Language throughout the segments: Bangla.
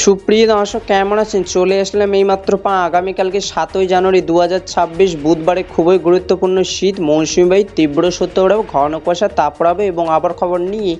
সুপ্রিয় দর্শক, কেমন আছেন? চলে আসলাম এইমাত্র আগামীকালকে 7ই জানুয়ারি 2026 বুধবারে খুবই গুরুত্বপূর্ণ শীত মৌসুমী তীব্র সত্যপ্রবাহ, ঘন কুয়াশা, তাপপ্রবাহ এবং আবহাওয়ার খবর নিয়ে।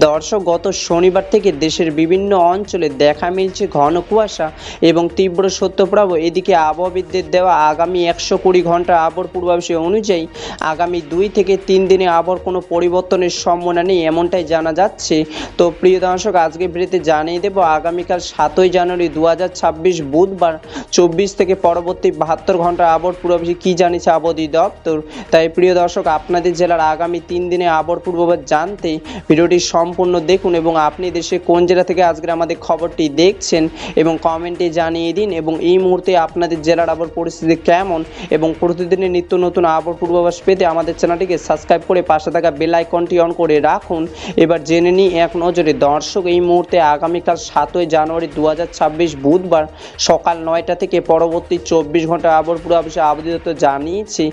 দর্শক, গত শনিবার থেকে দেশের বিভিন্ন অঞ্চলে দেখা মিলছে ঘন কুয়াশা এবং তীব্র সত্যপ্রবাহ। এদিকে আবহাওয়াবিদদের দেওয়া আগামী 120 ঘন্টা আবহাওয়ার পূর্বাভাস অনুযায়ী আগামী 2 থেকে 3 দিনে আবহাওয়ার কোনো পরিবর্তনের সম্ভাবনা নেই, এমনটাই জানা যাচ্ছে। তো প্রিয় দর্শক, আজকে ভিডিওতে জানিয়ে দেব আগামীকাল 7ই জানুয়ারি 2026 বুধবার 24 থেকে পরবর্তী 72 ঘন্টা আবহাওয়ার পূর্বাভাসে কী জানিয়েছে আবহাওয়া দপ্তর। তাই প্রিয় দর্শক, আপনাদের জেলার আগামী 3 দিনে আবহাওয়ার পূর্বাভাস জানতে ভিডিওটি সম্পূর্ণ দেখুন এবং আপনি দেশে কোন জেলা থেকে আজকের আমাদের খবরটি দেখছেন এবং কমেন্টে জানিয়ে দিন। এবং এই মুহূর্তে আপনাদের জেলার আবহাওয়ার পরিস্থিতি কেমন এবং প্রতিদিনের নিত্য নতুন আবহাওয়ার পূর্বাভাস পেতে আমাদের চ্যানেলটিকে সাবস্ক্রাইব করে পাশে থাকা বেল আইকনটি অন করে রাখুন। এবার জেনে নিই এক নজরে। দর্শক, এই মুহূর্তে আগামীকাল 7ই জানুয়ারি 2026 বুধবার সকাল 9টা থেকে পরবর্তী 24 ঘন্টা আবহাওয়ার পূর্বাভাসে আবহাওয়া দপ্তর জানিয়েছে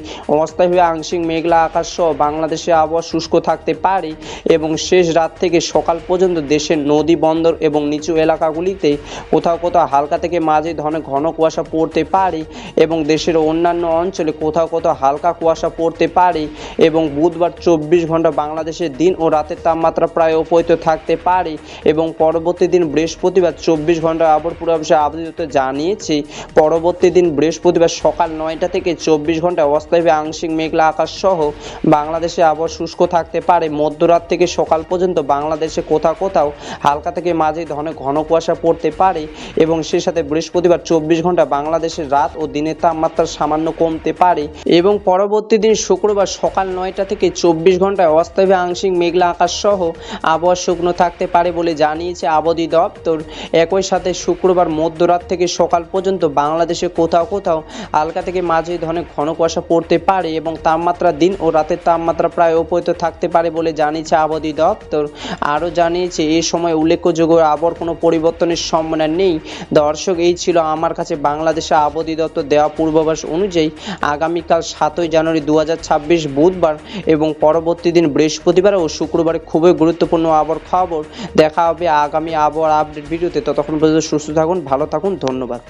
অস্থায়ীভাবে আংশিক মেঘলা আকাশ সহ বাংলাদেশে আবহাওয়া শুষ্ক থাকতে পারে এবং শেষ রাত থেকে সকাল পর্যন্ত দেশের নদী, বন্দর এবং নিচু এলাকাগুলিতে কোথাও কোথাও হালকা থেকে মাঝারি ধরনের ঘন কুয়াশা পড়তে পারে এবং দেশের অন্যান্য অঞ্চলে কোথাও কোথাও হালকা কুয়াশা পড়তে পারে। এবং বুধবার 24 ঘন্টা বাংলাদেশের দিন ও রাতের তাপমাত্রা প্রায় অপরিবর্তিত থাকতে পারে এবং পরবর্তী দিন বৃহস্পতিবার 24 ঘন্টা আবহাওয়ার পূর্বাভাসে আবহাওয়া দপ্তর জানিয়েছে পরবর্তী দিন বৃহস্পতিবার সকাল 9টা থেকে 24 ঘন্টা অস্থায়ীভাবে আংশিক মেঘলা আকাশ সহ বাংলাদেশে আবহাওয়া শুষ্ক থাকতে পারে। মধ্যরাত থেকে সকাল পর্যন্ত বাংলাদেশে কোথাও কোথাও হালকা থেকে মাঝারি ধরনের ঘন কুয়াশা পড়তে পারে এবং সেই সাথে বৃহস্পতিবার 24 ঘন্টা বাংলাদেশের রাত ও দিনের তাপমাত্রা সামান্য কমতে পারে এবং পরবর্তী দিন শুক্রবার সকাল 9টা থেকে 24 ঘন্টায় অস্থায়ীভাবে আংশিক মেঘলা আকাশ সহ আবহাওয়া শুকনো থাকতে পারে বলে জানিয়েছে আবহাওয়া দপ্তর। একই সাথে শুক্রবার মধ্যরাত থেকে সকাল পর্যন্ত বাংলাদেশে কোথাও কোথাও হালকা থেকে মাঝারি ধরনের ঘন কুয়াশা পড়তে পারে এবং তাপমাত্রা দিন ও রাতের তাপমাত্রা প্রায় অপরিবর্তিত থাকতে পারে বলে জানিয়েছে আবহাওয়া দপ্তর। আরও জানিয়েছে এই সময় উল্লেখযোগ্য আবহাওয়ার কোনো পরিবর্তনের সম্ভাবনা নেই। দর্শক, এই ছিল আমার কাছে বাংলাদেশে আবহাওয়া দপ্তর দেওয়া পূর্বাভাস অনুযায়ী আগামীকাল 7ই জানুয়ারি 2026 বুধবার এবং পরবর্তী দিন বৃহস্পতিবার ও শুক্রবারে খুবই গুরুত্বপূর্ণ আবহাওয়ার খবর। দেখা হবে আগামী আবহাওয়ার আপডেট ভিডিওতে। ততক্ষণ পর্যন্ত সুস্থ থাকুন, ভালো থাকুন, ধন্যবাদ।